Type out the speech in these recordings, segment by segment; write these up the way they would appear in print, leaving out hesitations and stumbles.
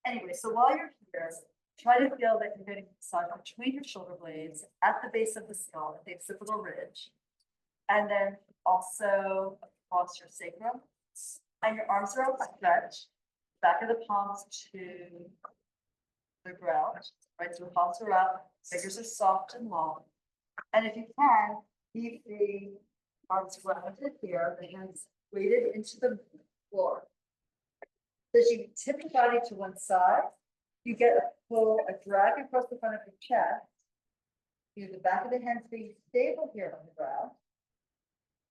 Anyway, so while you're here, try to feel that you're getting massage between your shoulder blades at the base of the skull, at the occipital ridge. And then also across your sacrum. And your arms are outstretched, back of the palms to the ground, right? So the palms are up, fingers are soft and long. And if you can, keep the arms grounded here, the hands weighted into the floor. So as you tip your body to one side, you get a drag across the front of your chest. The back of the hands being stable here on the ground.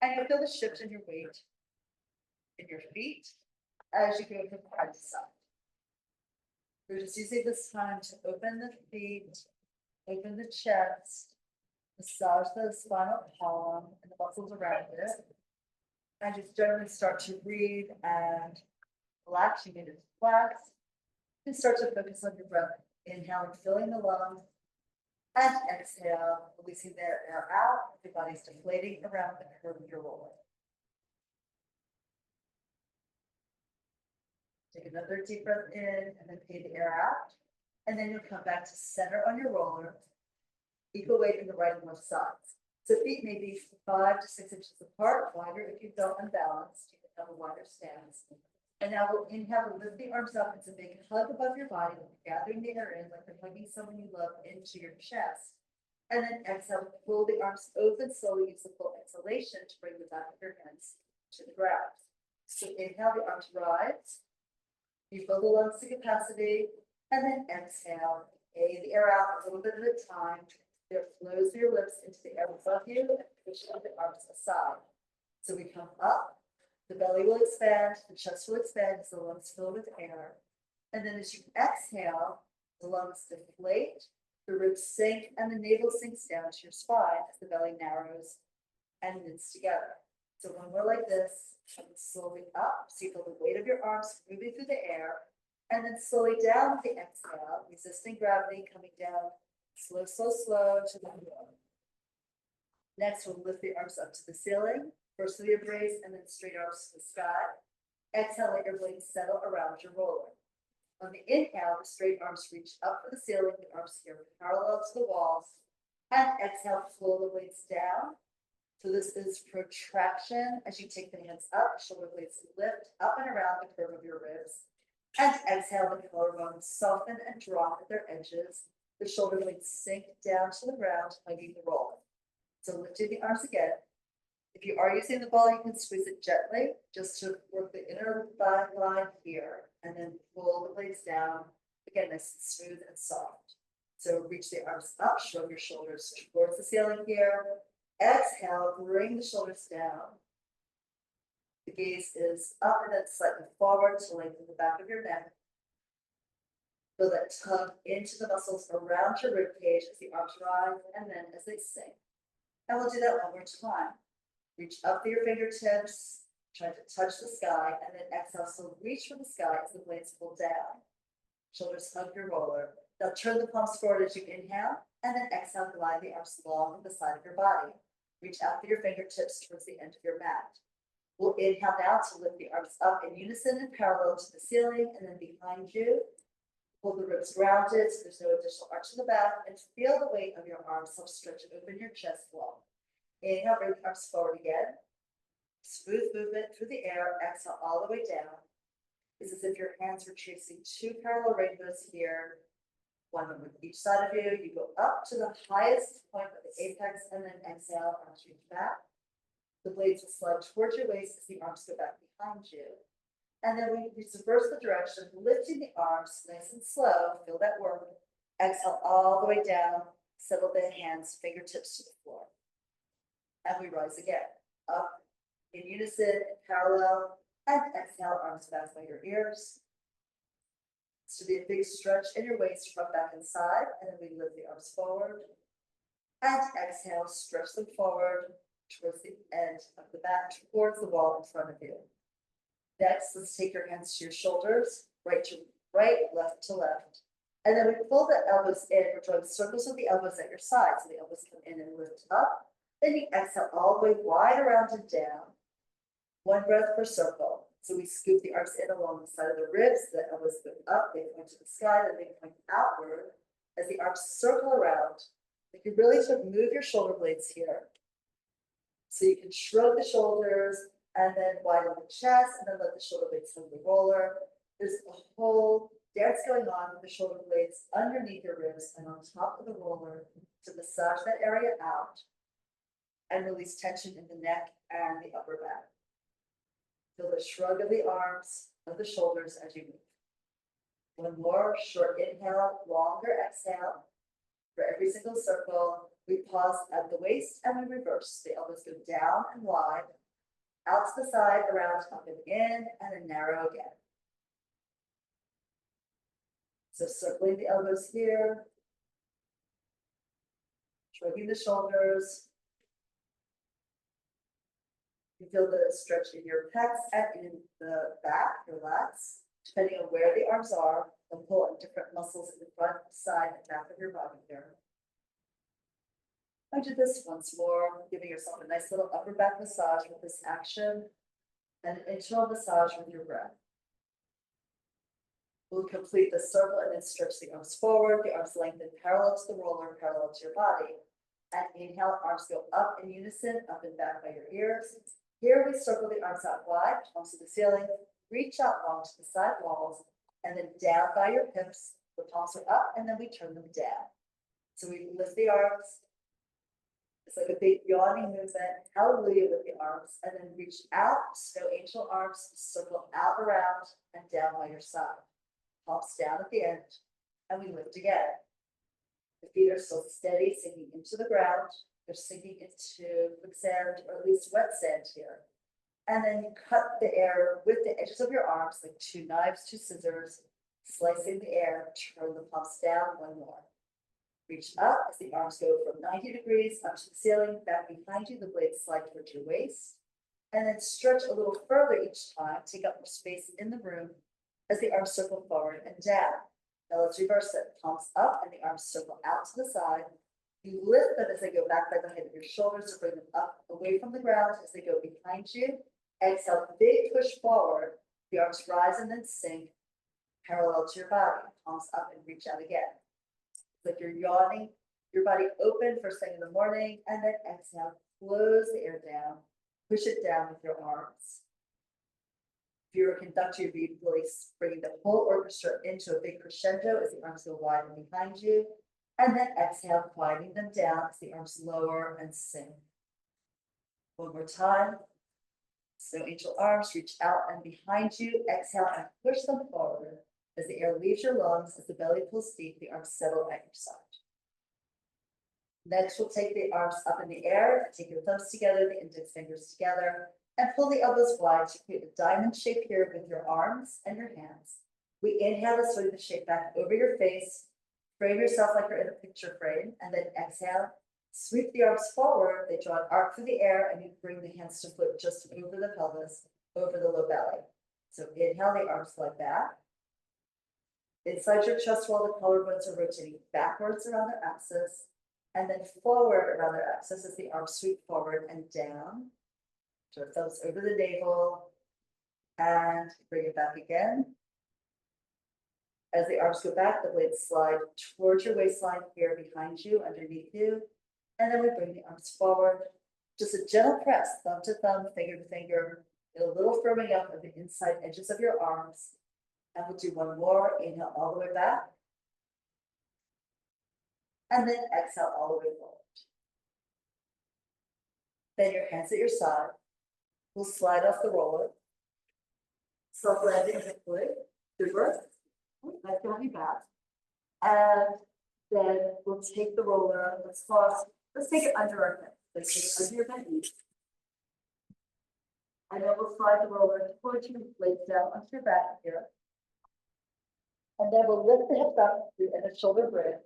And you'll feel the shift in your weight in your feet as you go from side to side. We're just using this time to open the feet, open the chest, massage the spinal column and the muscles around it. And just generally start to breathe and relax. You need to relax. And start to focus on your breath. Inhale, filling the lungs. And exhale, releasing the air out. Your body's deflating around the curve of your roller. Take another deep breath in and then pay the air out. And then you'll come back to center on your roller, equal weight in the right and left sides. So feet may be 5 to 6 inches apart, wider if you feel unbalanced. You can have a wider stance. And now we'll inhale and lift the arms up. It's a big hug above your body, gathering the air in like you're hugging someone you love into your chest. And then exhale, pull the arms open slowly, use the full exhalation to bring the back of your hands to the ground. So inhale, the arms rise. You fill the lungs to capacity, and then exhale, the air out a little bit at a time. Close your lips into the air above you and push the arms aside. So we come up, the belly will expand, the chest will expand as the lungs fill with air. And then as you exhale, the lungs deflate, the ribs sink, and the navel sinks down to your spine as the belly narrows and knits together. So when we're like this, come slowly up, so you feel the weight of your arms moving through the air, and then slowly down with the exhale, resisting gravity, coming down slow, slow, slow to the floor. Next, we'll lift the arms up to the ceiling, first to the embrace, and then straight arms to the sky. Exhale, let your blades settle around your roller. On the inhale, the straight arms reach up for the ceiling, the arms here parallel to the walls, and exhale, flow the blades down. So this is protraction as you take the hands up, shoulder blades lift up and around the curve of your ribs. And exhale, the collarbones soften and drop at their edges. The shoulder blades sink down to the ground, hugging the roller. So lifting the arms again. If you are using the ball, you can squeeze it gently just to work the inner thigh line here, and then pull the blades down. Again, nice and smooth and soft. So reach the arms up, shrug your shoulders towards the ceiling here. Exhale, bring the shoulders down. The gaze is up and then slightly forward to lengthen the back of your neck. Feel that tug into the muscles around your rib cage as the arms rise and then as they sink. And we'll do that one more time. Reach up through your fingertips, try to touch the sky, and then exhale. So reach for the sky as the blades pull down. Shoulders hug your roller. Now turn the palms forward as you inhale, and then exhale, glide the arms along the side of your body. Reach out through your fingertips towards the end of your mat. We'll inhale now to lift the arms up in unison and parallel to the ceiling, and then behind you. Pull the ribs grounded so there's no additional arch in the back, and feel the weight of your arms help stretch and open your chest wall. Inhale, bring the arms forward again. Smooth movement through the air. Exhale all the way down. It's as if your hands were tracing 2 parallel rainbows here. One with each side of you. You go up to the highest point of the apex and then exhale, arms reach back. The blades will slide towards your waist as the arms go back behind you. And then we reverse the direction, lifting the arms nice and slow. Feel that work. Exhale all the way down. Settle the hands, fingertips to the floor. And we rise again. Up in unison, parallel, and exhale, arms back by your ears. This should be a big stretch in your waist from back inside, and then we lift the arms forward. And exhale, stretch them forward towards the end of the back, towards the wall in front of you. Next, let's take your hands to your shoulders, right to right, left to left. And then we pull the elbows in. We're drawing circles with the elbows at your sides. So the elbows come in and lift up. Then you exhale all the way wide around and down. One breath per circle. So we scoop the arms in along the side of the ribs, the elbows go up, they point to the sky, then they point outward as the arms circle around. You can really sort of move your shoulder blades here. So you can shrug the shoulders and then widen the chest and then let the shoulder blades hug the roller. There's a whole dance going on with the shoulder blades underneath your ribs and on top of the roller to massage that area out and release tension in the neck and the upper back. Feel the shrug of the arms, of the shoulders as you move. One more short inhale, longer exhale. For every single circle, we pause at the waist and we reverse. The elbows go down and wide, out to the side, around, up and in, and then narrow again. So circling the elbows here, shrugging the shoulders. You feel the stretch in your pecs and in the back, your lats, depending on where the arms are, and pull on different muscles in the front, side, and back of your body here. I do this once more, giving yourself a nice little upper back massage with this action, and an internal massage with your breath. We'll complete the circle and then stretch the arms forward, the arms lengthen parallel to the roller, parallel to your body. And inhale, arms go up in unison, up and back by your ears. Here we circle the arms out wide, palms to the ceiling, reach out long to the side walls, and then down by your hips. The palms are up, and then we turn them down. So we lift the arms. It's like a big yawning movement, hallelujah with the arms, and then reach out, snow angel arms, circle out around and down by your side. Palms down at the end, and we lift again. The feet are still steady, sinking into the ground. They're sinking into quicksand, or at least wet sand here. And then you cut the air with the edges of your arms, like two knives, two scissors, slicing the air, turn the palms down one more. Reach up as the arms go from 90 degrees up to the ceiling, back behind you, the blades slide towards your waist. And then stretch a little further each time, take up more space in the room as the arms circle forward and down. Now let's reverse it, palms up and the arms circle out to the side. You lift them as they go back by the height of your shoulders, or bring them up away from the ground as they go behind you. Exhale, big push forward, the arms rise and then sink, parallel to your body, palms up and reach out again. It's like you're yawning, your body open first thing in the morning, and then exhale, close the air down, push it down with your arms. If you're a conductor, you'd be really bringing the whole orchestra into a big crescendo as the arms go wide and behind you. And then exhale, quieting them down as the arms lower and sink. One more time. Snow angel arms, reach out and behind you. Exhale and push them forward as the air leaves your lungs, as the belly pulls deep, the arms settle at your side. Next, we'll take the arms up in the air, take your thumbs together, the index fingers together, and pull the elbows wide to create a diamond shape here with your arms and your hands. We inhale to swing the shape back over your face, frame yourself like you're in a picture frame, and then exhale, sweep the arms forward, they draw an arc through the air, and you bring the hands to foot just over the pelvis, over the low belly. So inhale, the arms slide back. Inside your chest wall, the collarbones are rotating backwards around their axis, and then forward around their axis as the arms sweep forward and down. Draw thumbs over the navel, and bring it back again. As the arms go back, the blades slide towards your waistline here behind you, underneath you. And then we bring the arms forward. Just a gentle press, thumb to thumb, finger to finger. Get a little firming up of the inside edges of your arms. And we'll do one more. Inhale all the way back. And then exhale all the way forward. Then your hands at your side. We'll slide off the roller. Self-landing hopefully. Reverse. Nice to have you back. And then we'll take the roller, let's take it under our head. Let's take it under your bent knees. And then we'll slide the roller towards you, legs down onto your back here. And then we'll lift the hips up in a shoulder bridge.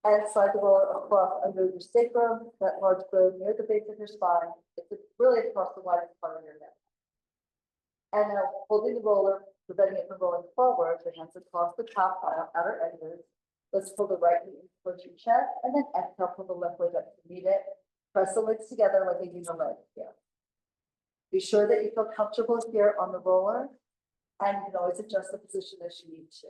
And slide the roller across under your sacrum, that large bone near the base of your spine. It's really across the widest part of your neck. And now holding the roller, preventing it from rolling forward, your hands across the top outer edges. Let's pull the right knee towards your chest, and then exhale, pull the left leg up to meet it. Press the legs together like a unileg here. Be sure that you feel comfortable here on the roller, and you can always adjust the position as you need to.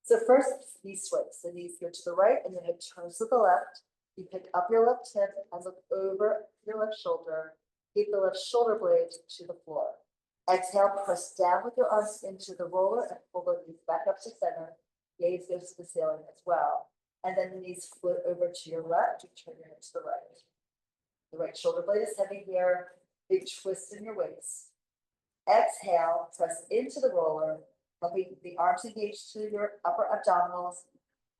So first, knee swings. The knees go to the right and then it turns to the left. You pick up your left hip and look over your left shoulder. Keep the left shoulder blade to the floor. Exhale, press down with your arms into the roller and pull the knees back up to center. Gaze goes to the ceiling as well. And then the knees flip over to your left. You turn your head to the right. The right shoulder blade is heavy here. Big twist in your waist. Exhale, press into the roller, helping the arms engage to your upper abdominals.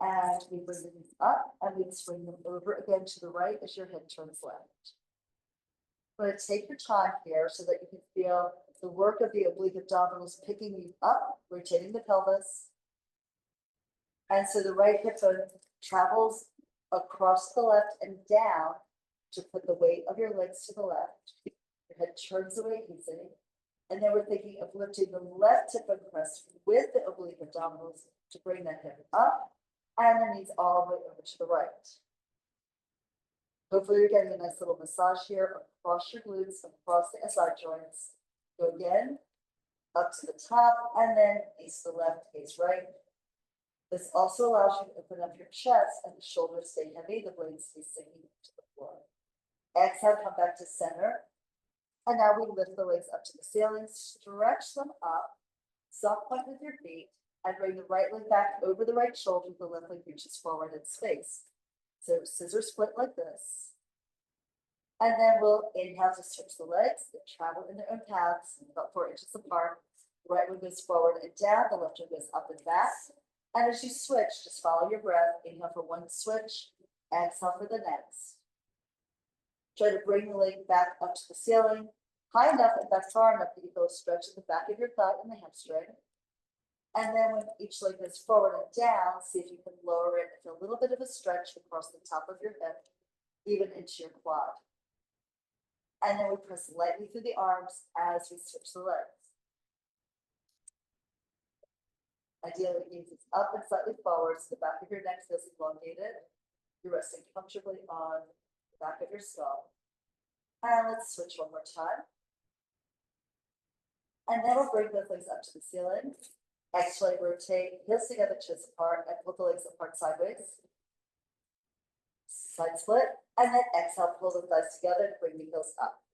And we bring the knees up and we swing them over again to the right as your head turns left. I'm going to take your time here so that you can feel the work of the oblique abdominals picking you up, rotating the pelvis. And so the right hip bone travels across the left and down to put the weight of your legs to the left. Your head turns away easy. And then we're thinking of lifting the left hip and press with the oblique abdominals to bring that hip up and the knees all the way over to the right. Hopefully you're getting a nice little massage here across your glutes, across the SI joints. Go again, up to the top, and then face the left, face right. This also allows you to open up your chest and the shoulders stay heavy, the blades stay sinking to the floor. Exhale, come back to center. And now we lift the legs up to the ceiling, stretch them up, soft point with your feet, and bring the right leg back over the right shoulder. The left leg reaches forward in space. So scissor split like this. And then we'll inhale to switch the legs. They travel in their own paths, about 4 inches apart. The right one goes forward and down, the left one goes up and back. And as you switch, just follow your breath. Inhale for one switch, exhale for the next. Try to bring the leg back up to the ceiling, high enough and back far enough that you feel a stretch in the back of your thigh and the hamstring. And then when each leg goes forward and down, see if you can lower it and feel a little bit of a stretch across the top of your hip, even into your quad. And then we press lightly through the arms as we switch the legs. Ideally, it means it's up and slightly forward, so the back of your neck feels elongated. You're resting comfortably on the back of your skull. And let's switch one more time. And then we'll bring both legs up to the ceiling. Exhale, rotate, heels together, chest apart, and pull the legs apart sideways. Side split, and then exhale, pull the thighs together, bring the heels up.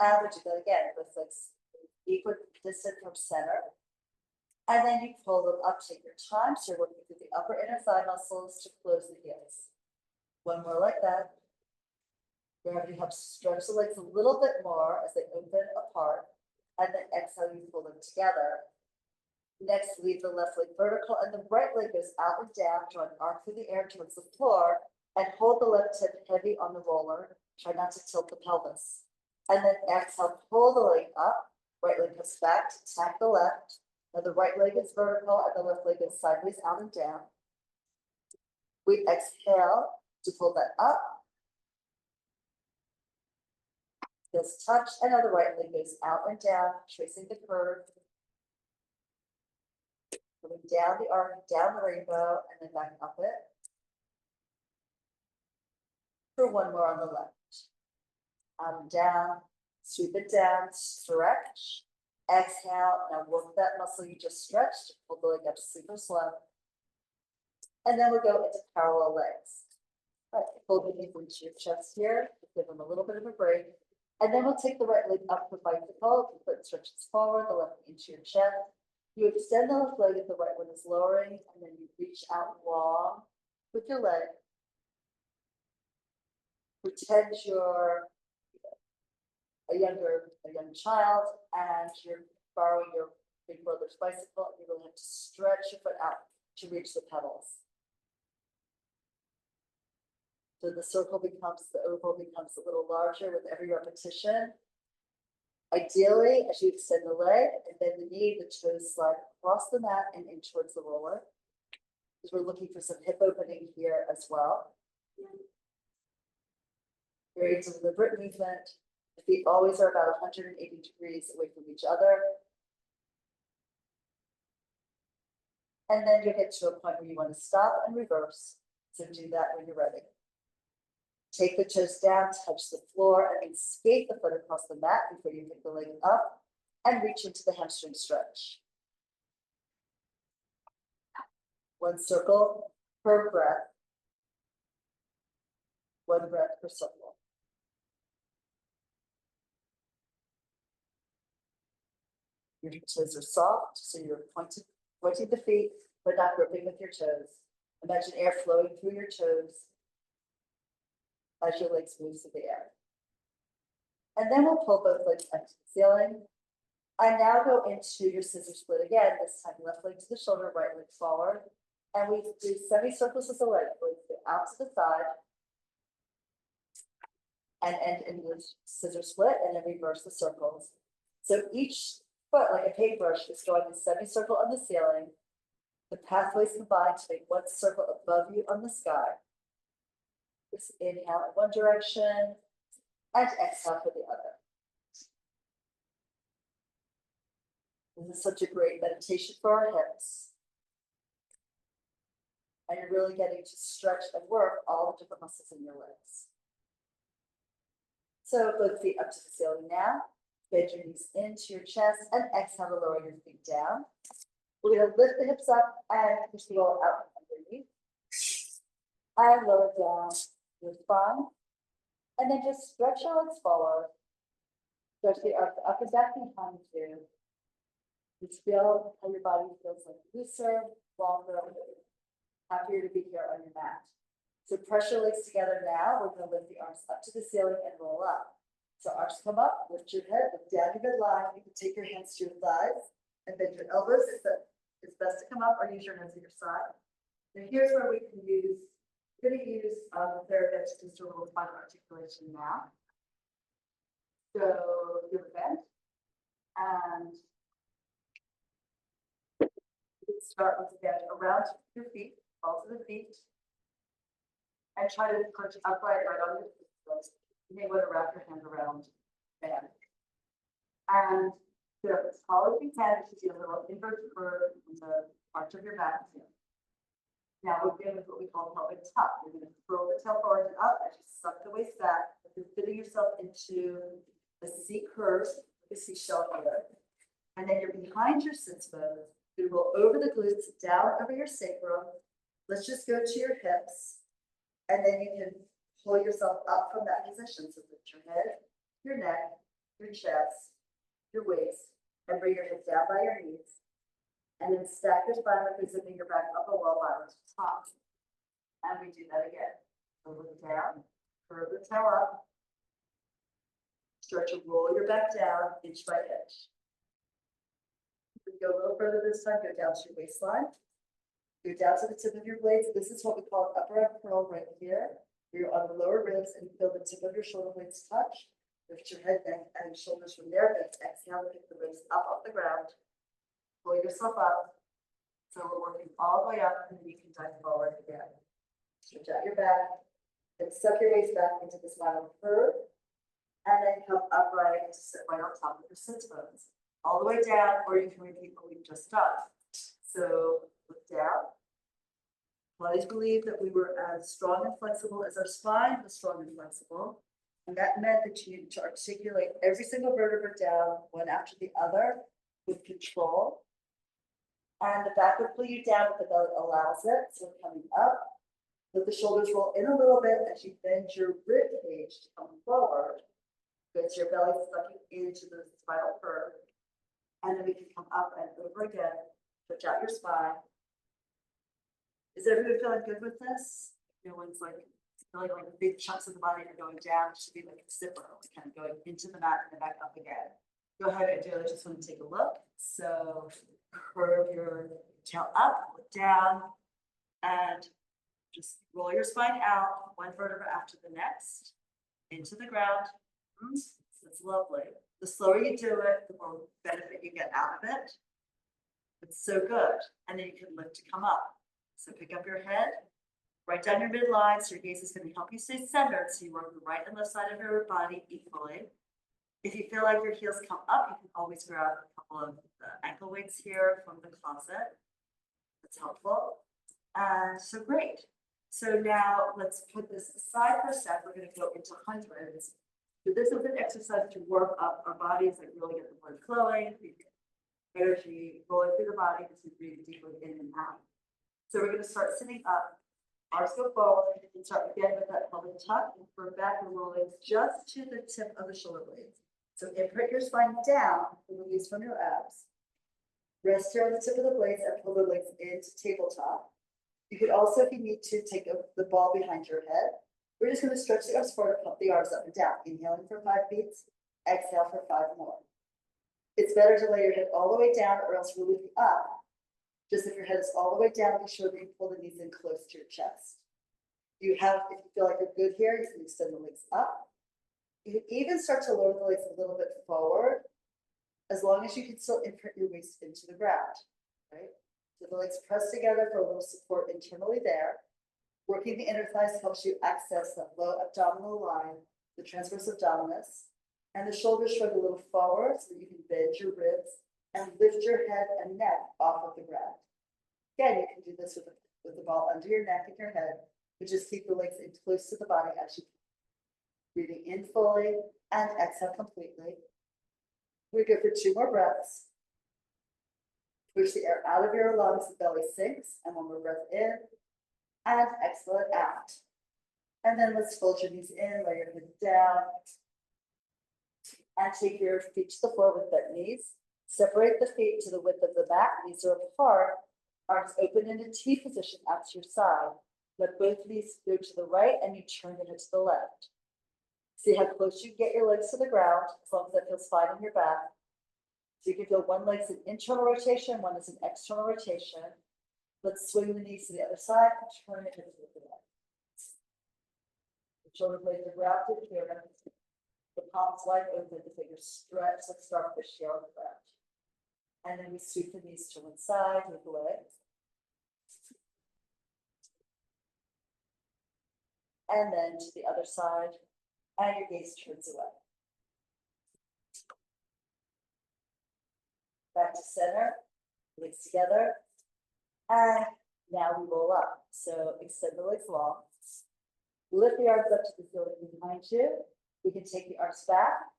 And we'll do that again, with legs equidistant from center. And then you pull them up, take your time, so you're working through the upper inner thigh muscles to close the heels. One more like that. Gravity helps stretch the legs a little bit more as they open apart, and then exhale, you pull them together. Next, leave the left leg vertical, and the right leg goes out and down, draw an arc through the air towards the floor, and hold the left hip heavy on the roller. Try not to tilt the pelvis. And then exhale, pull the leg up, right leg comes back to tap the left. Now the right leg is vertical, and the left leg is sideways out and down. We exhale to pull that up. Heels touch, and now the right leg goes out and down, tracing the curve. Coming down the arc, down the rainbow, and then back up it. For one more on the left. Out and down, sweep it down, stretch. Exhale, now work that muscle you just stretched, pull the leg up, super slow. And then we'll go into parallel legs. All right, pull the knee into your chest here, give them a little bit of a break. And then we'll take the right leg up the bicycle, the foot stretches forward, the left into your chest. You extend the left leg if the right one is lowering, and then you reach out long with your leg. Pretend you're a young child, and you're borrowing your big brother's bicycle, and you really have to stretch your foot out to reach the pedals. So the oval becomes a little larger with every repetition. Ideally, as you extend the leg and bend the knee, the toes slide across the mat and in towards the roller. Because we're looking for some hip opening here as well. Very deliberate movement. The feet always are about 180 degrees away from each other. And then you get to a point where you want to stop and reverse. So do that when you're ready. Take the toes down, touch the floor, and then skate the foot across the mat before you pick the leg up and reach into the hamstring stretch. One circle per breath. One breath per circle. Your toes are soft, so you're pointing the feet, but not gripping with your toes. Imagine air flowing through your toes as your legs move through the air. And then we'll pull both legs up to the ceiling. I now go into your scissor split again, this time left leg to the shoulder, right leg forward. And we do semicircles with the leg, legs go out to the side. And end in the scissor split, and then reverse the circles. So each foot, like a paintbrush, is drawing a semicircle on the ceiling. The pathways combine to make one circle above you on the sky. Just inhale in one direction and exhale for the other. This is such a great meditation for our hips. And you're really getting to stretch and work all the different muscles in your legs. So both feet up to the ceiling now. Bend your knees into your chest and exhale to lower your feet down. We're going to lift the hips up and push the roll out underneath. And lower down your spine. And then just stretch your legs forward. Stretch the arms up and back behind you. Just feel how your body feels like looser, longer, happier to be here on your mat. So press your legs together now. We're going to lift the arms up to the ceiling and roll up. So arms come up, lift your head, look down your midline. You can take your hands to your thighs and bend your elbows. It's best to come up or use your hands at your side. And here's where we can use, we're going to use the therapist just a little fun articulation now. So you're bent and start with the bend around your feet, balls of the feet. And try to punch upright right on your feet. You may want to wrap your hand around bend. And sit up as tall as you can to see a little inverted curve in the arch of your back. Now we're going with what we call pelvic tuck. You're going to throw the tail forward and up as you suck the waist back. You're fitting yourself into a C curve, a seashell here. And then you're behind your sits bones. You roll over the glutes, down over your sacrum. Let's just go to your hips. And then you can pull yourself up from that position. So lift your head, your neck, your chest, your waist, and bring your hips down by your knees. And then stack your spine like you're zipping your back up a wall bottom to top. And we do that again. So look down, curve the tail up. Start to roll your back down inch by inch. We go a little further this time, go down to your waistline. Go down to the tip of your blades. This is what we call an upper ab curl right here. You're on the lower ribs and you feel the tip of your shoulder blades touch. Lift your head, neck, and shoulders from there. Then exhale to pick the ribs up off the ground. Pull yourself up. So we're working all the way up, and then you can dive forward again. Stretch out your back, and suck your waist back into the spinal curve. And then come upright to sit right on top of your sits bones. All the way down, or you can repeat what we've just done. So look down. Pilates believed that we were as strong and flexible as our spine was strong and flexible. And that meant that you needed to articulate every single vertebra down, one after the other, with control. And the back would pull you down if the belly allows it. So coming up, let the shoulders roll in a little bit as you bend your rib cage to come forward. Get your belly sucking into the spinal curve. And then we can come up and over again, stretch out your spine. Is everyone feeling good with this? No one's like feeling like the big chunks of the body are going down. It should be like a zipper, like kind of going into the mat and then back up again. Go ahead and do it. I just want to take a look. So curve your tail up, look down, and just roll your spine out, one vertebra after the next, into the ground. It's lovely. The slower you do it, the more benefit you get out of it. It's so good. And then you can lift to come up. So pick up your head, right down your midline. So your gaze is going to help you stay centered. So you work the right and left side of your body equally. If you feel like your heels come up, you can always grab a couple of the ankle weights here from the closet. That's helpful. And so great. So now let's put this aside for a sec. We're gonna go into hundreds. So this is an exercise to work up our bodies, like really get the blood flowing, energy rolling through the body as we breathe deeply in and out. So we're gonna start sitting up, arms go forward, and start again with that pelvic tuck, and for back and rolling just to the tip of the shoulder blades. So imprint your spine down, release from your abs. Rest here on the tip of the blades and pull the legs into tabletop. You could also, if you need to, take the ball behind your head. We're just going to stretch the arms forward and pump the arms up and down. Inhaling for 5 beats, exhale for 5 more. It's better to lay your head all the way down or else really up. Just if your head is all the way down, be sure that you pull the knees in close to your chest. If you feel like you're good here, you can extend the legs up. You can even start to lower the legs a little bit forward, as long as you can still imprint your waist into the ground, right? So the legs press together for a little support internally there. Working the inner thighs helps you access that low abdominal line, the transverse abdominis, and the shoulders shrug a little forward so that you can bend your ribs and lift your head and neck off of the ground. Again, you can do this with the ball under your neck and your head, but just keep the legs in close to the body as you breathing in fully and exhale completely. We're good for 2 more breaths. Push the air out of your lungs, the belly sinks, and 1 more breath in, and exhale it out. And then let's fold your knees in, lay your head down, and take your feet to the floor with bent knees. Separate the feet to the width of the mat, knees are apart, arms open in a T position out to your side. Let both knees go to the right and you turn it to the left. See how close you get your legs to the ground, as long as that feels fine in your back. So you can feel one leg's an internal rotation, one is an external rotation. Let's swing the knees to the other side and turn it to the left. The shoulder blades are grounded here. The palms wide open, the fingers stretch like starfish here on the ground. And then we sweep the knees to one side with the legs. And then to the other side, and your gaze turns away. Back to center, legs together, and now we roll up. So extend the legs long, lift the arms up to the ceiling behind you. We can take the arms back,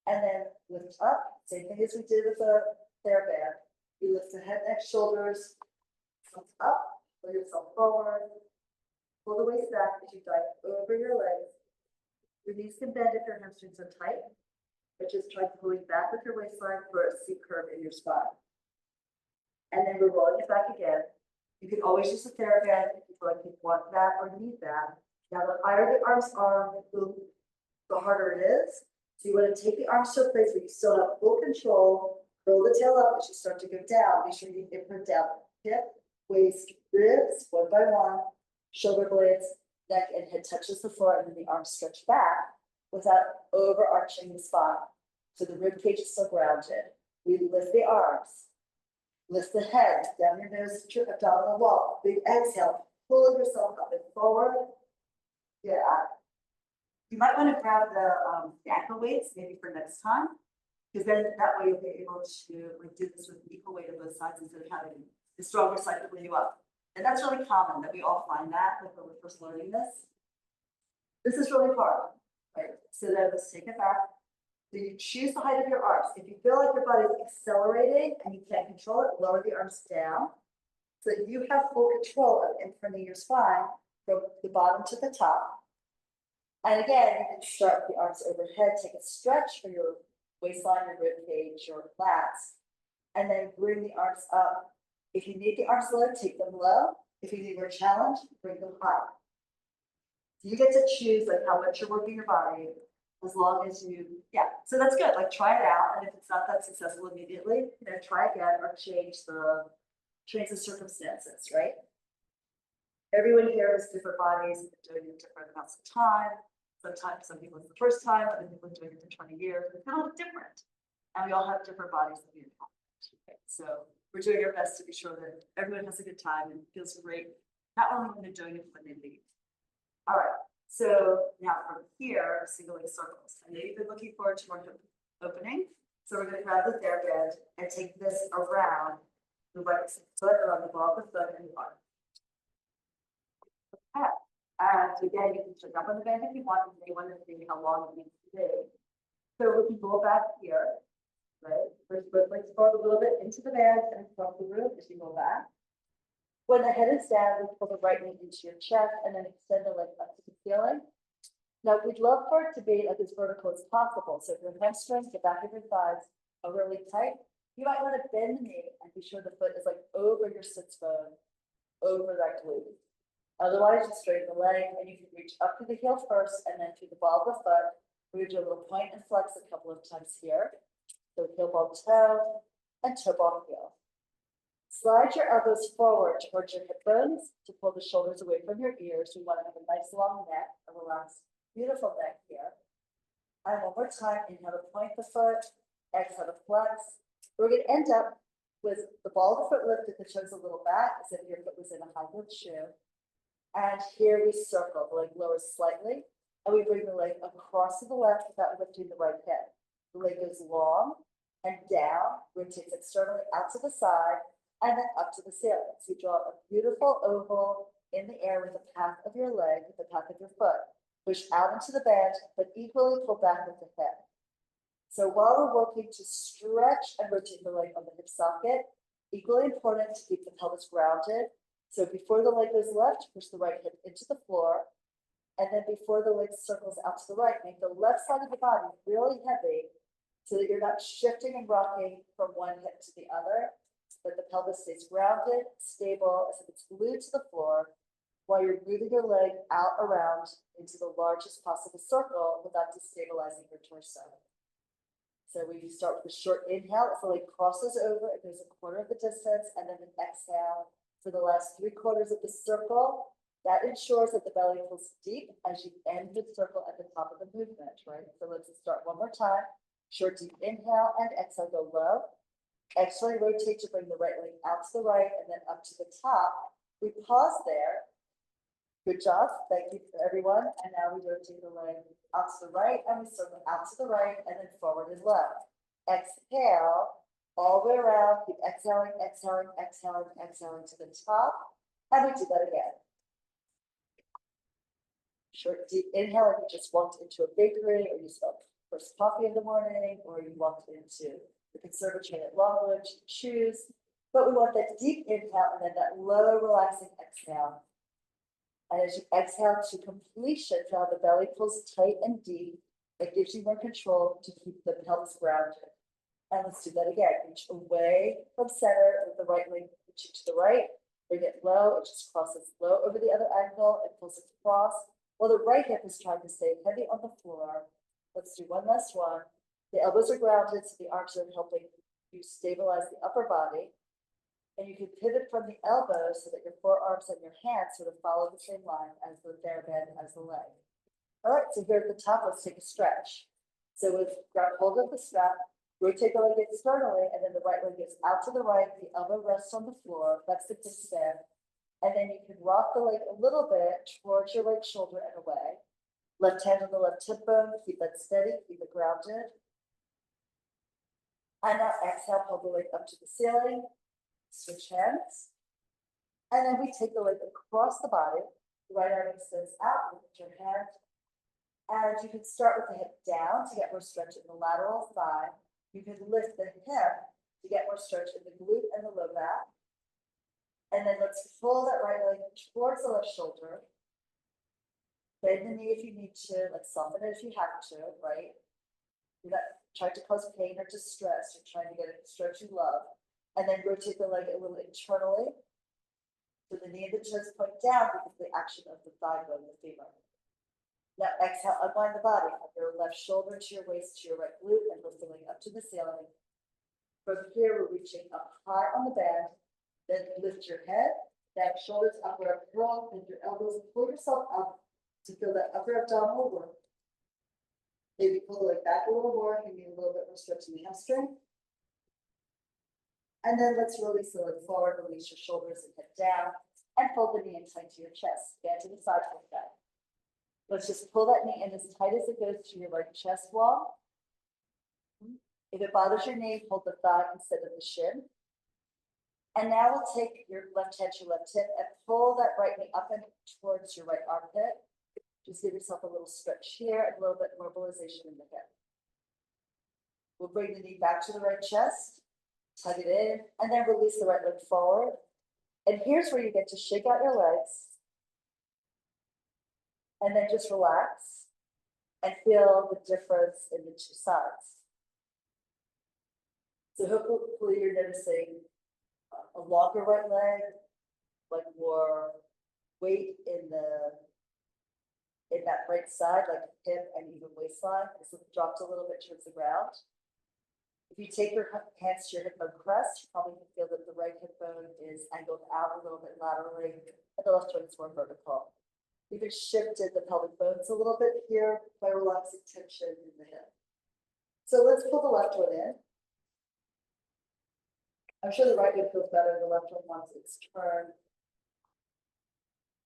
and then lift up. Same thing as we did with the TheraBand. You lift the head, neck, shoulders, lift up, pull yourself forward, pull the waist back as you dive over your legs. Your knees can bend if your hamstrings are tight, but just try pulling back with your waistline for a C curve in your spine. And then we're rolling it back again. You can always use the TheraBand if you feel like you want that or need that. Now, the higher the arms are, the harder it is. So you want to take the arms to a place where you still have full control. Roll the tail up as you start to go down. Make sure you imprint down hip, waist, ribs, one by one, shoulder blades, neck and head touches the floor, and then the arms stretch back without overarching the spine. So the rib cage is still grounded. We lift the arms, lift the head down your nose to your abdominal wall. Big exhale, pull yourself up and forward. Yeah. You might want to grab the ankle weights maybe for next time, because then that way you'll be able to do this with equal weight on both sides instead of having the stronger side to pull you up. And that's really common that we all find that when we're first learning this. This is really hard, right? So then let's take it back. So you choose the height of your arms. If you feel like your body is accelerating and you can't control it, lower the arms down so that you have full control of imprinting your spine from the bottom to the top. And again, you can start with the arms overhead, take a stretch for your waistline, your rib cage, your lats, and then bring the arms up. If you need the arms low, take them low. If you need more challenge, bring them high. You get to choose like how much you're working your body, as long as you, so that's good. Like try it out, and if it's not that successful immediately, try again or change the circumstances, right? Everyone here has different bodies, doing it different amounts of time. Sometimes some people it's the first time, other people are doing it for 20 years. It's a little different, and we all have different bodies that we have. Okay? So we're doing our best to be sure that everyone has a good time and feels great, not only when they're doing it, but when they leave. All right, so now from here, single leg circles. I know you've been looking forward to more hip opening. So we're going to grab the TheraBand and take this around the right foot, around the ball of the foot and the arm. Okay. And again, you can check up on the band if you want, if you want to see how long it needs to be. So we can go back here, right? First, let's forward a little bit into the band and across the room as you go back. When the head is down, we pull the right knee into your chest and then extend the leg up to the ceiling. Now, we'd love for it to be like as vertical as possible. So if your hamstrings, the back of your thighs are really tight, you might want to bend the knee and be sure the foot is like over your sits bone, over that glute. Otherwise, you straighten the leg and you can reach up to the heel first and then through the ball of the foot. We would do a little point and flex a couple of times here. So heel ball toe and toe ball heel. Slide your elbows forward towards your hip bones to pull the shoulders away from your ears. We want to have a nice long neck, a relaxed, beautiful neck here. And one more time, inhale to point the foot, exhale to flex. We're going to end up with the ball of the foot lifted, the toes a little back, as if your foot was in a high-heeled shoe. And here we circle, the leg lowers slightly, and we bring the leg across to the left without lifting the right hip. The leg goes long and down, rotates externally out to the side, and then up to the ceiling. So you draw a beautiful oval in the air with the path of your leg, with the path of your foot. Push out into the band, but equally pull back with the hip. So while we're working to stretch and rotate the leg on the hip socket, equally important to keep the pelvis grounded. So before the leg goes left, push the right hip into the floor. And then before the leg circles out to the right, make the left side of the body really heavy so that you're not shifting and rocking from one hip to the other, but the pelvis stays grounded, stable, as if it's glued to the floor, while you're moving your leg out around into the largest possible circle without destabilizing your torso. So we start with a short inhale, as the leg crosses over, it goes a quarter of the distance, and then an exhale for the last 3/4 of the circle. That ensures that the belly pulls deep as you end the circle at the top of the movement, right? So let's start one more time. Short, deep inhale and exhale, go low. Exhale, rotate to bring the right leg out to the right and then up to the top. We pause there. Good job. Thank you for everyone. And now we rotate the leg out to the right and we circle out to the right and then forward and left. Exhale all the way around. Keep exhaling, exhaling, exhaling, exhaling to the top. And we do that again. Short, deep inhale if you just walked into a bakery or you smelled first coffee in the morning or you walked into the conservatory at Longwood, choose. But we want that deep inhale and then that low, relaxing exhale. And as you exhale to completion, feel the belly pulls tight and deep. It gives you more control to keep the pelvis grounded. And let's do that again. Reach away from center with the right leg reaching to the right. Bring it low. It just crosses low over the other ankle. It pulls it across. While the right hip is trying to stay heavy on the floor. Let's do one last one. The elbows are grounded, so the arms are helping you stabilize the upper body. And you can pivot from the elbows so that your forearms and your hands sort of follow the same line as the band as the leg. All right, so here at the top, let's take a stretch. So we've got hold of the strap, rotate the leg externally, and then the right leg gets out to the right, the elbow rests on the floor, flex the kickstand. And then you can rock the leg a little bit towards your right shoulder and away. Left hand on the left hip bone, keep that steady, keep it grounded. And now exhale, pull the leg up to the ceiling, switch hands. And then we take the leg across the body, the right arm extends out, lift your hand. And you can start with the hip down to get more stretch in the lateral thigh. You can lift the hip to get more stretch in the glute and the low back. And then let's pull that right leg towards the left shoulder. Bend the knee if you need to, like soften it if you have to, right? You're not trying to cause pain or distress. You're trying to get a stretch you love. And then rotate the leg a little internally. So the knee and the toes point down because of the action of the thigh bone, the femur. Now exhale, unwind the body from your left shoulder to your waist to your right glute and lift the leg up to the ceiling. From here, we're reaching up high on the band. Then lift your head, back shoulders, upper curl, bend your elbows, and pull yourself up to feel that upper abdominal work. Maybe pull the leg back a little more, you need a little bit more stretch in the hamstring. And then let's release the leg forward, release your shoulders and head down, and fold the knee in tight to your chest. Stand to the side like that. Let's just pull that knee in as tight as it goes to your right chest wall. If it bothers your knee, hold the thigh instead of the shin. And now we'll take your left hand to your left hip and pull that right knee up and towards your right armpit. Just give yourself a little stretch here and a little bit mobilization in the hip. We'll bring the knee back to the right chest, tug it in, and then release the right leg forward. And here's where you get to shake out your legs. And then just relax and feel the difference in the two sides. So hopefully you're noticing a longer right leg, like more weight in that right side, like hip and even waistline. This dropped a little bit towards the ground. If you take your hands to your hip bone crest, you probably can feel that the right hip bone is angled out a little bit laterally, and the left one is more vertical. We even shifted the pelvic bones a little bit here by relaxing tension in the hip. So let's pull the left one in. I'm sure the right one feels better than the left one once it's turned.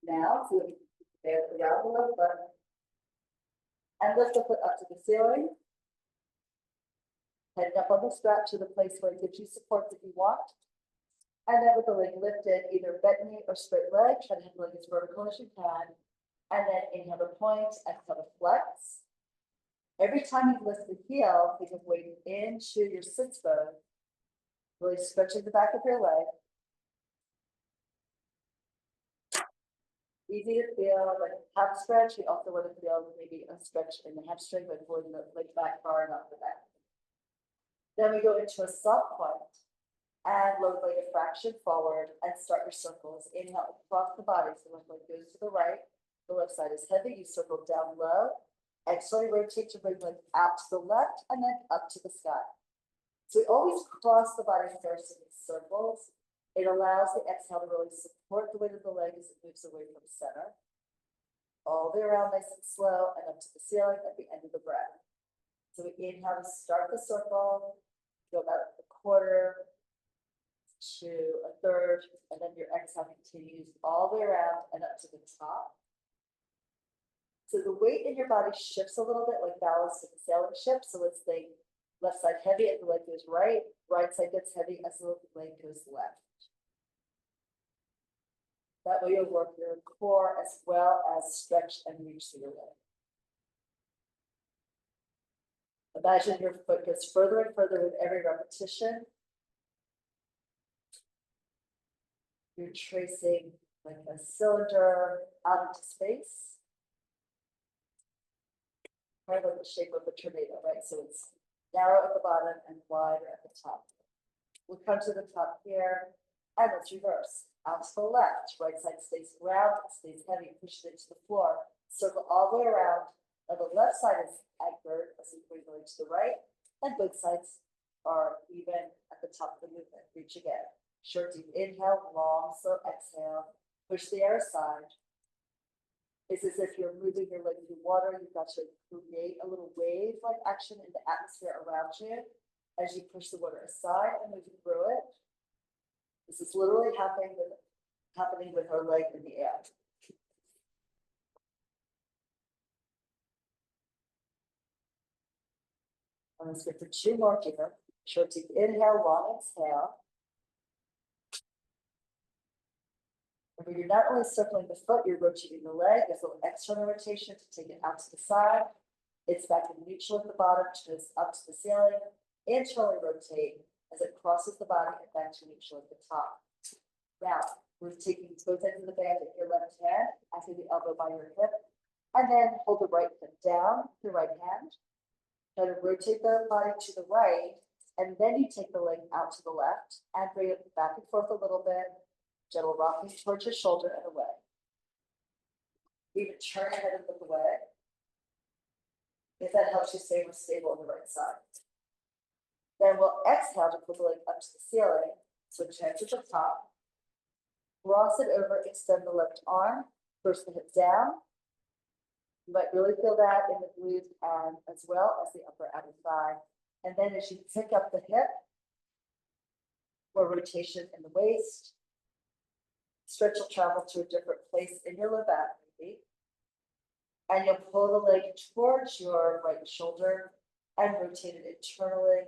Now, so we can around the left button and lift the foot up to the ceiling. Head up on the strap to the place where it gives you support that you want. And then with the leg lifted, either bent knee or straight leg, try to have the leg as vertical as you can. And then inhale to point, exhale to flex. Every time you lift the heel, think of weighting into your sits bone, really stretching the back of your leg. Easy to feel, like a calf stretch. You also want to feel maybe a stretch in the hamstring by pulling the leg back far enough for that. Then we go into a soft point and lower leg a fraction forward and start your circles. Inhale across the body, so the left leg goes to the right. The left side is heavy, you circle down low. Exhale, rotate to bring the leg out to the left and then up to the sky. So we always cross the body first in these circles. It allows the exhale to really support the weight of the leg as it moves away from center. All the way around nice and slow and up to the ceiling at the end of the breath. So we inhale to start the circle, go about a quarter to a third, and then your exhale continues all the way around and up to the top. So the weight in your body shifts a little bit like ballast in a sailing ship. So let's think left side heavy as the leg goes right, right side gets heavy as the leg goes left. That way you'll work your core as well as stretch and reach through your leg. Imagine your foot gets further and further with every repetition. You're tracing like a cylinder out into space. Kind of like the shape of a tornado, right? So it's narrow at the bottom and wider at the top. We'll come to the top here, and let's reverse. Out to the left, right side stays round, stays heavy, push it to the floor. Circle all the way around. Now the left side is anchored as we bring the leg to the right, and both sides are even at the top of the movement. Reach again. Short, deep inhale, long, slow exhale. Push the air aside. It's as if you're moving your leg through water. You've got to create a little wave-like action in the atmosphere around you as you push the water aside and move through it. This is literally happening with her leg in the air. And let's go for 2 more here. Short, deep inhale, long exhale. Remember, you're not only circling the foot, you're rotating the leg. There's a little external rotation to take it out to the side. It's back in neutral at the bottom, goes up to the ceiling. Internally rotate as it crosses the body and back to neutral at the top. Now, we're taking both ends of the band at your left hand, acting the elbow by your hip, and then hold the right foot down with your right hand. Try to rotate the body to the right, and then you take the leg out to the left and bring it back and forth a little bit. Gentle rocking towards your shoulder and away. Even turn your head and look away. If that helps you stay more stable on the right side. Then we'll exhale to pull the leg up to the ceiling. Switch hands at the top. Cross it over, extend the left arm. Push the hip down. You might really feel that in the glutes and as well as the upper outer thigh. And then as you pick up the hip, more rotation in the waist. Stretch will travel to a different place in your low back, maybe. And you'll pull the leg towards your right shoulder and rotate it internally.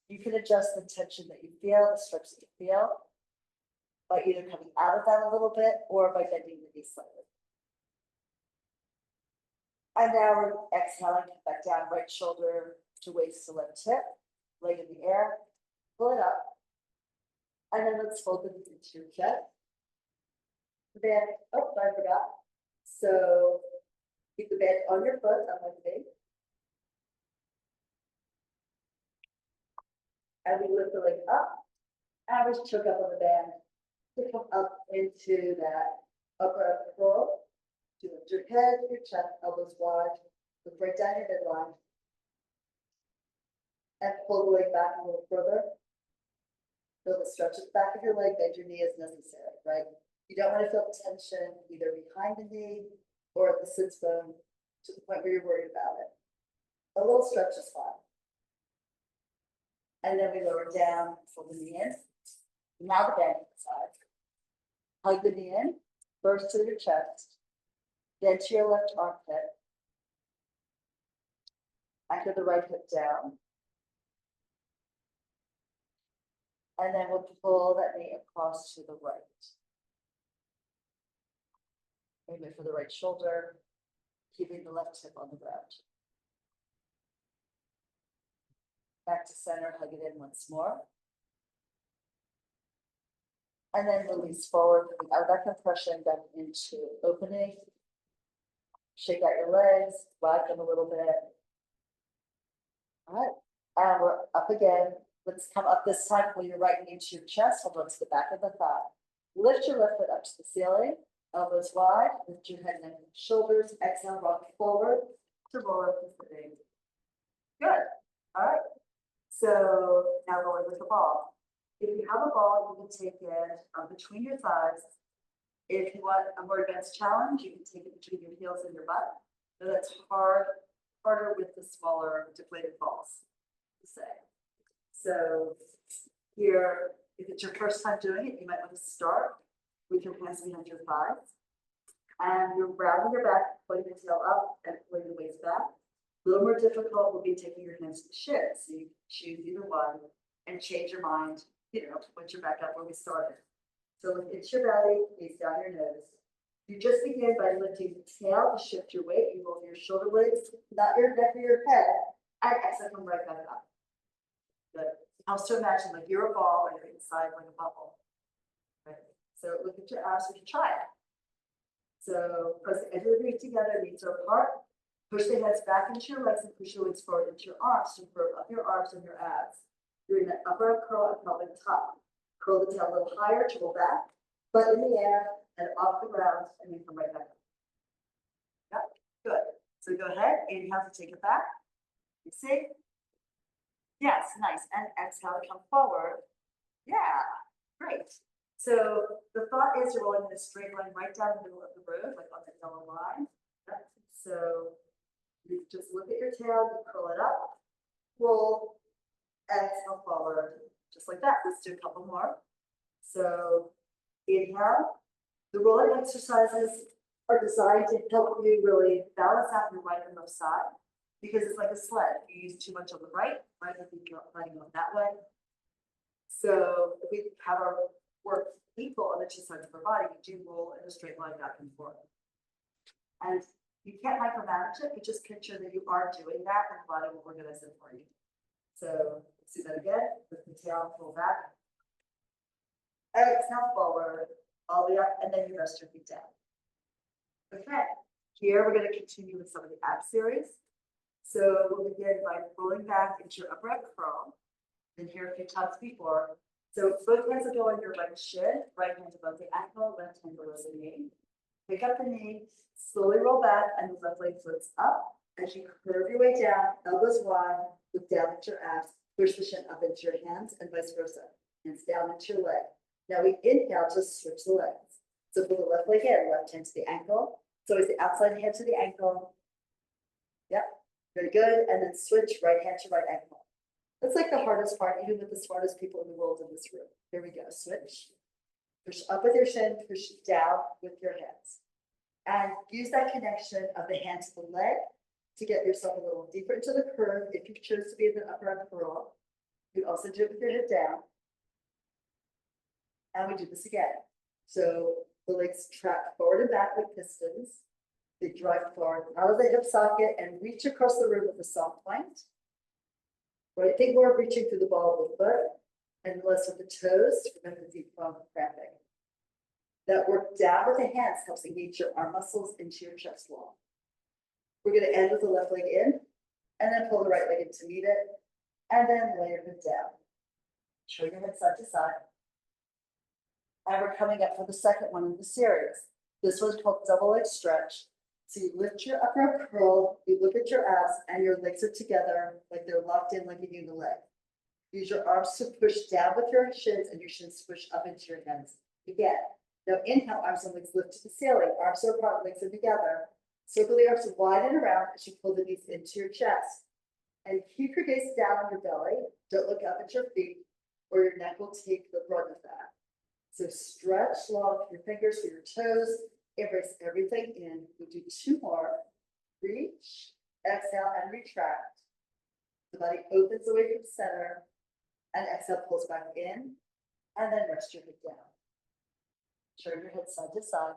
You can adjust the tension that you feel, the stretch that you feel. by either coming out of that a little bit or by bending the knee slightly. And now we're exhaling, come back down, right shoulder to waist to left hip, leg in the air, pull it up. And then let's fold it into your chest. Then, oh, I forgot. So keep the band on your foot, unlike me. And we lift the leg up, average choke up on the band to come up into that upper curl. To lift your head, your chest, elbows wide, look right down your midline. And pull the leg back a little further. Feel the stretch at the back of your leg, bend your knee as necessary, right? You don't want to feel tension either behind the knee or at the sits bone to the point where you're worried about it. A little stretch is fine. And then we lower down, pull the knee in. Now the bend side. Hug the knee in, first to your chest, then to your left armpit. Anchor the right hip down. And then we'll pull that knee across to the right. Aim it for the right shoulder, keeping the left hip on the ground. Back to center, hug it in once more. And then release forward, out of that compression, back into opening. Shake out your legs, wag them a little bit. All right, and we're up again. Let's come up this time, pull your right knee to your chest, hold on to the back of the thigh. Lift your left foot up to the ceiling, elbows wide, lift your head, neck, and shoulders, exhale, rock forward to roll up the sitting. Good, all right. So now rolling with the ball. If you have a ball, you can take it between your thighs. If you want a more advanced challenge, you can take it between your heels and your butt. So that's harder with the smaller deflated balls to say. So here, if it's your first time doing it, you might want to start with your hands behind your thighs. And you're rounding your back, pulling your tail up and pulling the waist back. A little more difficult will be taking your hands to the shins. So you choose either one and change your mind, once you're back up where we started. So lift into your belly, face down your nose. You just begin by lifting the tail to shift your weight. You roll your shoulder blades, not your neck or your head, and exhale, come right back up. Good. Helps to imagine like you're a ball and you're inside like a bubble. Right. So look at your abs, we can try it. So press the edge of the feet together, knees are apart. Push the heads back into your legs and push your legs forward into your arms to curl up your arms and your abs. Doing that upper curl and pelvic top. Curl the tail a little higher to roll back, butt in the air and off the ground, and then come right back up. Yeah, good. So go ahead, inhale to take it back. You see? Yes, nice. And exhale to come forward. Yeah, great. So the thought is you're rolling in a straight line right down the middle of the road, like on the yellow line. Yep. So you just look at your tail, you curl it up, roll, exhale forward, just like that. Let's do a couple more. So inhale. The rolling exercises are designed to help you really balance out your right and left side because it's like a sled. If you use too much on the right will be riding on that way. So if we have our work equal on the two sides of our body, we do roll in a straight line back and forth. And you can't micromanage it, but just picture that you are doing that and the body will organize it for you. So let's do that again. Lift the tail, pull back. Exhale forward, all the way up, and then you rest your feet down. Okay, here we're going to continue with some of the ab series. So we'll begin by rolling back into your upright curl. Been here a few times before. So both hands will go on your right shin, right hand above the ankle, left hand below the knee. Pick up the knee, slowly roll back, and the left leg floats up. As you curve your way down, elbows wide, look down at your abs, push the shin up into your hands, and vice versa. Hands down into your leg. Now we inhale to switch the legs. So pull the left leg in, left hand to the ankle. So it's the outside hand to the ankle. Yep, very good. And then switch right hand to right ankle. That's like the hardest part, even with the smartest people in the world in this room. Here we go, switch. Push up with your shin, push down with your hands. And use that connection of the hand to the leg to get yourself a little deeper into the curve. If you choose to be in the upper arm curl, you can also do it with your head down. And we do this again. So the legs track forward and back like pistons. They drive forward out of the hip socket and reach across the room with a soft point. Right, think more of reaching through the ball of the foot and less with the toes to prevent the deep from cramping. That work down with the hands helps engage your arm muscles into your chest wall. We're going to end with the left leg in and then pull the right leg in to meet it and then lay your head down. Turn your head side to side. And we're coming up for the second one in the series. This one's called double leg stretch. So you lift your upper arm curl, you look at your abs, and your legs are together like they're locked in like a uni leg. Use your arms to push down with your shins and your shins push up into your hands. Again. Now inhale, arms and legs lift to the ceiling. Arms are apart, legs are together. Circle the arms wide and around as you pull the knees into your chest. And keep your gaze down on your belly. Don't look up at your feet or your neck will take the brunt of that. So stretch long your fingers for your toes. Embrace everything in. We'll do two more. Reach, exhale, and retract. The body opens away from center. And exhale, pulls back in. And then rest your head down. Turn your head side to side.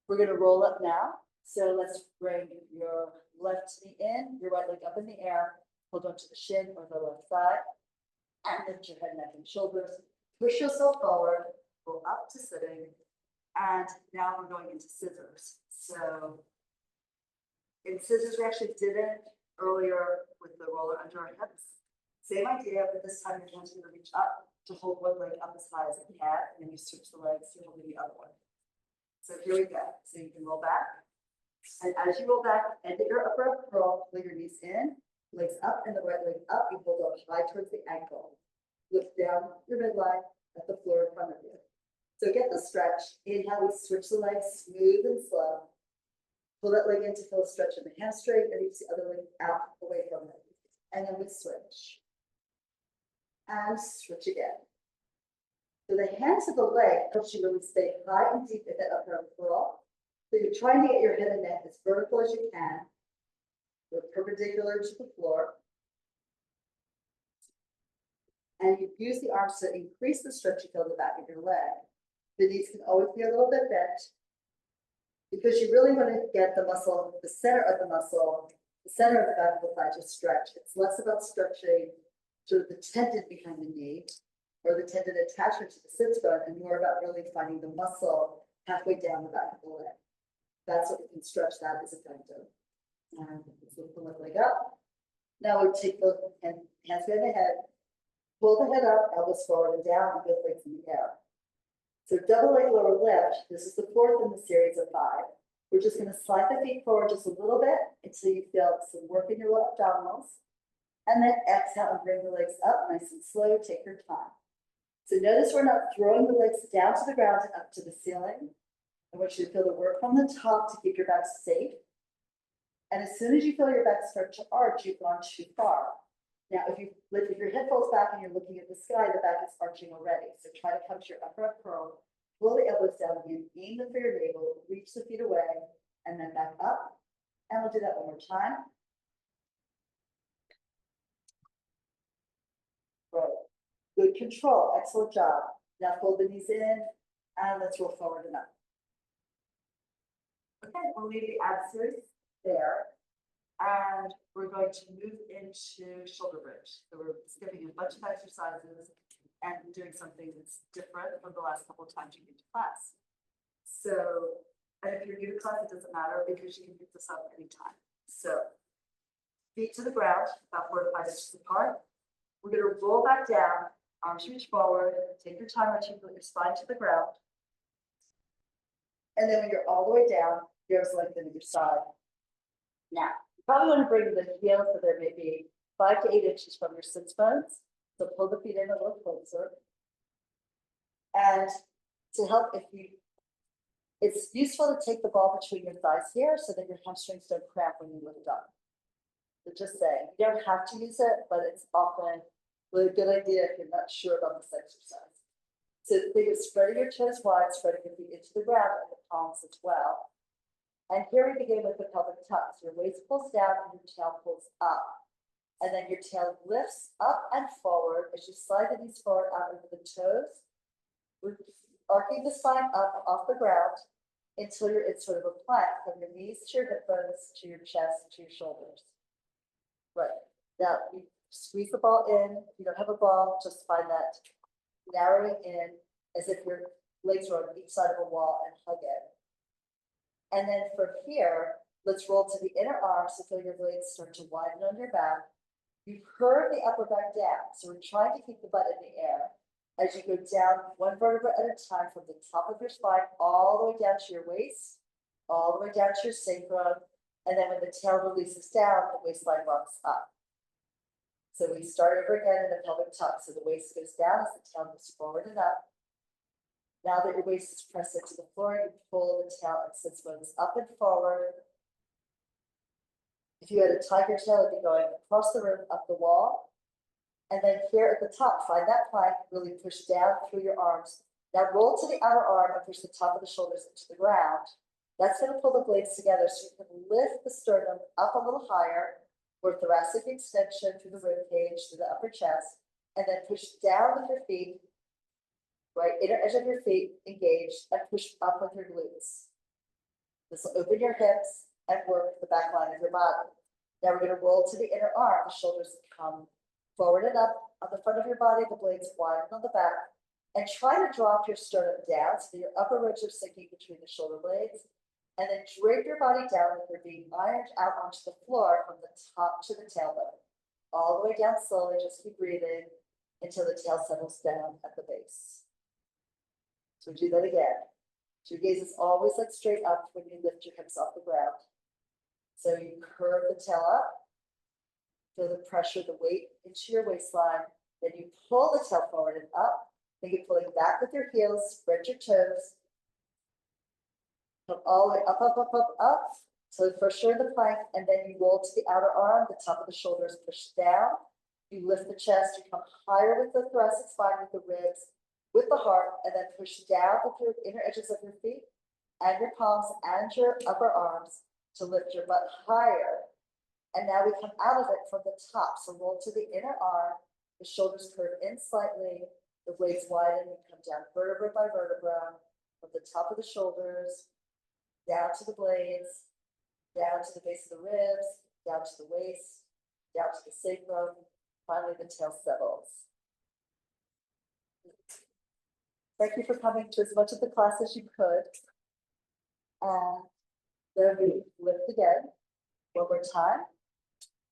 We're going to roll up now. So let's bring your left knee in, your right leg up in the air. Hold on to the shin or the left thigh. And lift your head, neck, and shoulders. Push yourself forward. Go up to sitting. And now we're going into scissors. So in scissors, we actually did it earlier with the roller under our hips. Same idea, but this time your hands are going to reach up to hold one leg up as high as it can, and then you switch the legs to hold the other one. So here we go. So you can roll back. And as you roll back, end at your upper arm curl, pull your knees in, legs up and the right leg up. You hold up high towards the ankle. Lift down your midline at the floor in front of you. So get the stretch. Inhale, we switch the legs smooth and slow. Pull that leg in to feel a stretch in the hamstring and reach the other leg out away from it. And then we switch. And switch again. So the hands of the leg helps you really stay high and deep in that upper arm curl. So you're trying to get your head and neck as vertical as you can. We're perpendicular to the floor. And you use the arms to increase the stretch you feel in the back of your leg. The knees can always be a little bit bent because you really want to get the muscle, the center of the muscle, the center of the back of the thigh to stretch. It's less about stretching sort of the tendon behind the knee or the tendon attachment to the sits bone and more about really finding the muscle halfway down the back of the leg. That's what we can stretch that is effective. And so we can lift the leg up. Now we take the hands behind the head, pull the head up, elbows forward and down, and both legs in the air. So double leg lower lift, this is the fourth in the series of 5. We're just going to slide the feet forward just a little bit until you feel some work in your lower abdominals. And then exhale and bring the legs up nice and slow, take your time. So notice we're not throwing the legs down to the ground and up to the ceiling. I want you to feel the work from the top to keep your back safe. And as soon as you feel your back start to arch, you've gone too far. Now, if your head falls back and you're looking at the sky, the back is arching already. So try to come to your upper arm curl, pull the elbows down again, aim them for your navel, reach the feet away, and then back up. And we'll do that one more time. Right. Good control. Excellent job. Now fold the knees in and let's roll forward and up. Okay, we'll leave the ab series there. And we're going to move into shoulder bridge. So we're skipping a bunch of exercises and doing something that's different from the last couple of times you came to class. So, and if you're new to class, it doesn't matter because you can pick this up anytime. So, feet to the ground, about 4 to 5 inches apart. We're going to roll back down, arms reach forward, take your time articulating your spine to the ground. And then when you're all the way down, your arms lengthen to your side. Now, you probably want to bring the heel so there may be 5 to 8 inches from your sits bones. So pull the feet in a little closer. And to help, it's useful to take the ball between your thighs here so that your hamstrings don't cramp when you lift up. So just saying, you don't have to use it, but it's often really a good idea if you're not sure about this exercise. So think of spreading your toes wide, spreading your feet into the ground and the palms as well. And here we begin with the pelvic tuck. So your waist pulls down and your tail pulls up. And then your tail lifts up and forward as you slide the knees forward out over the toes. We're arcing the spine up off the ground until you're in sort of a plank from your knees to your hip bones, to your chest, to your shoulders. Right. Now you squeeze the ball in. If you don't have a ball, just find that narrowing in as if your legs are on each side of a wall and hug in. And then from here, let's roll to the inner arms so feel your blades start to widen on your back. You curve the upper back down. So we're trying to keep the butt in the air as you go down one vertebra at a time from the top of your spine all the way down to your waist, all the way down to your sacrum. And then when the tail releases down, the waistline rocks up. So we start over again in the pelvic tuck. So the waist goes down as the tail moves forward and up. Now that your waist is pressed into the floor, you pull the tail and sits bones up and forward. If you had a tiger tail, it'd be going across the room, up the wall. And then here at the top, find that plank, really push down through your arms. Now roll to the outer arm and push the top of the shoulders into the ground. That's going to pull the blades together so you can lift the sternum up a little higher for thoracic extension through the rib cage, through the upper chest, and then push down with your feet, right, inner edge of your feet engaged, and push up with your glutes. This will open your hips and work the back line of your body. Now we're going to roll to the inner arm. The shoulders come forward and up on the front of your body, the blades widen on the back, and try to drop your sternum down so that your upper ribs are sinking between the shoulder blades. And then drape your body down like you're being ironed out onto the floor from the top to the tailbone. All the way down slowly, just keep breathing until the tail settles down at the base. So do that again. So your gaze is always like straight up when you lift your hips off the ground. So you curve the tail up, feel the pressure, the weight into your waistline. Then you pull the tail forward and up. Then you're pulling back with your heels, spread your toes. Come all the way up, up, up, up, up. So first you're in the plank, and then you roll to the outer arm, the top of the shoulders push down. You lift the chest, you come higher with the thoracic spine, with the ribs, with the heart, and then push down with your inner edges of your feet and your palms and your upper arms to lift your butt higher. And now we come out of it from the top. So roll to the inner arm, the shoulders curve in slightly, the blades widen, and come down vertebra by vertebra, from the top of the shoulders, down to the blades, down to the base of the ribs, down to the waist, down to the sacrum. Finally, the tail settles. Thank you for coming to as much of the class as you could. And then we lift again. One more time.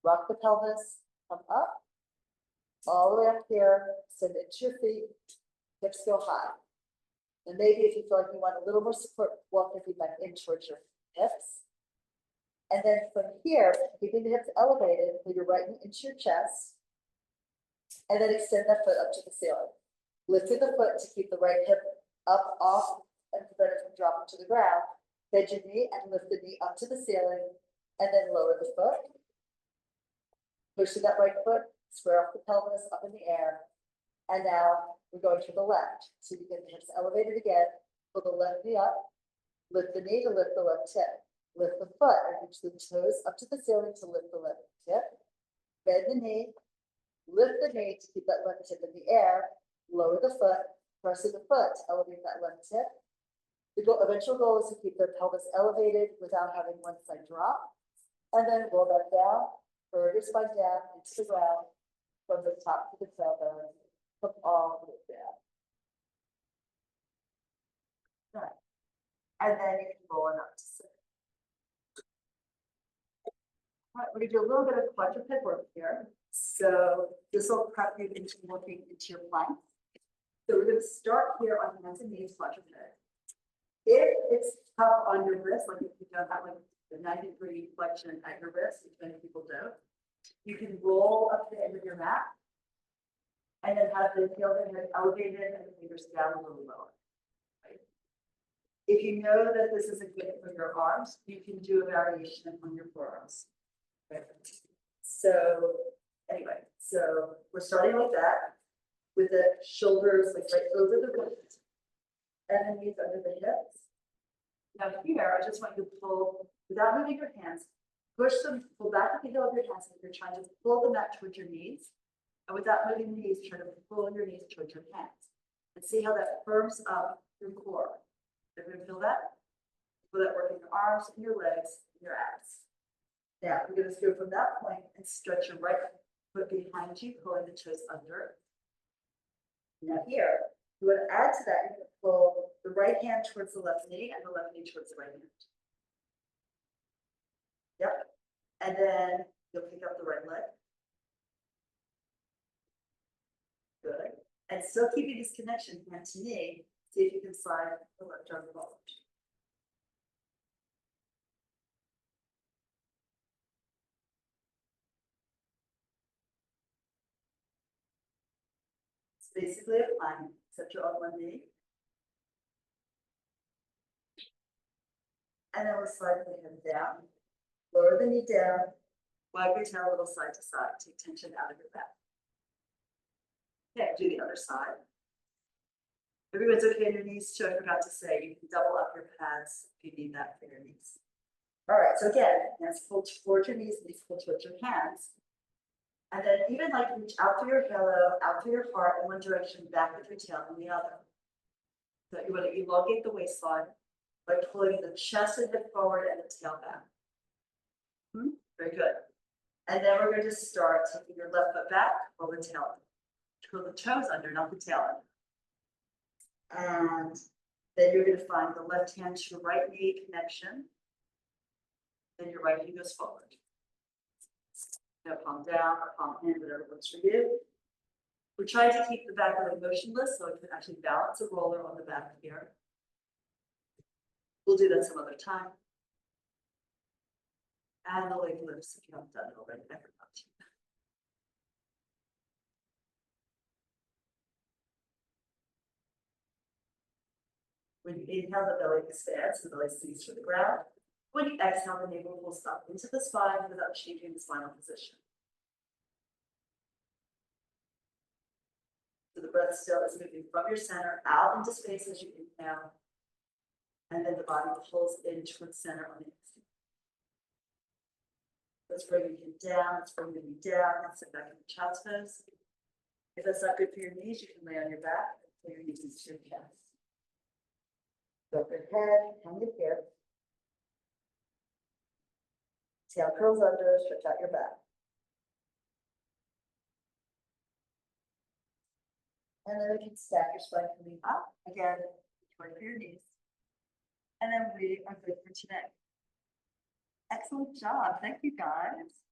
Rock the pelvis, come up. All the way up here, send it to your feet. Hips go high. And maybe if you feel like you want a little more support, walk your feet back in towards your hips. And then from here, keeping the hips elevated, put your right knee into your chest. And then extend that foot up to the ceiling. Lifting the foot to keep the right hip up, off, and prevent it from dropping to the ground. Bend your knee and lift the knee up to the ceiling. And then lower the foot. Pushing that right foot, square off the pelvis, up in the air. And now we're going to the left. So you get the hips elevated again. Pull the left knee up. Lift the knee to lift the left hip. Lift the foot and reach the toes up to the ceiling to lift the left hip. Bend the knee. Lift the knee to keep that left hip in the air. Lower the foot. Pressing the foot to elevate that left hip. The eventual goal is to keep the pelvis elevated without having one side drop. And then roll that down. Curve your spine down into the ground from the top to the tailbone. Come all the way down. Right. And then you can roll it up to sit. All right, we're gonna do a little bit of quadruped work here. So this will prep you into working into your plank. So we're gonna start here on hands and knees quadruped. If it's tough on your wrist, like if you don't have like the 90-degree flexion at your wrist, which many people don't, you can roll up to the end of your mat and then have the heel and head elevated and the fingers down a little lower. Right? If you know that this isn't good for your arms, you can do a variation on your forearms. Right? So anyway, so we're starting like that with the shoulders like right over the wrist and then knees under the hips. Now here, I just want you to pull, without moving your hands, Push them, pull back at the heel of your hands, if you're trying to pull the mat towards your knees. And without moving the knees, try to pull your knees towards your hands. And see how that firms up your core. Everyone feel that? Feel that work in your arms, and your legs, and your abs. Now, we're gonna go from that point and stretch your right foot behind you, pulling the toes under. Now here, you want to add to that, you're gonna pull the right hand towards the left knee and the left knee towards the right hand. Yep. And then you'll pick up the right leg. Good. And still keeping this connection hand to knee, see if you can slide the left arm forward. It's basically a plank, except you're on one knee. And then we'll slide the hand down, lower the knee down, wag your tail a little side to side, take tension out of your back. Okay, do the other side. Everyone's okay on your knees too. I forgot to say, you can double up your pads if you need that for your knees. All right, so again, hands pull towards your knees, knees pull towards your hands. And then even like reach out through your halo, out through your heart in one direction, back with your tail in the other. So you want to elongate the waistline by pulling the chest and hip forward and the tail back. Very good. And then we're going to start taking your left foot back, pull the tail in. Curl the toes under, not the tail in. And then you're going to find the left hand to right knee connection. Then your right knee goes forward. No, palm down or palm in, whatever works for you. We're trying to keep the back leg motionless so it can actually balance a roller on the back here. We'll do that some other time. And the leg lifts if you haven't done it already. I forgot to. When you inhale, the belly expands, the belly sinks to the ground. When you exhale, the navel will stop into the spine without changing the spinal position. So the breath still is moving from your center out into space as you inhale. And then the body pulls in towards center on the exhale. Let's bring your knee down, let's bring your knee down, and sit back in the child's pose. If that's not good for your knees, you can lay on your back and pull your knees into your chest. Go up your head, hang your hip. Tail curls under, stretch out your back. And then we can stack your spine coming up again, toward your knees. And then we are good for today. Excellent job. Thank you guys.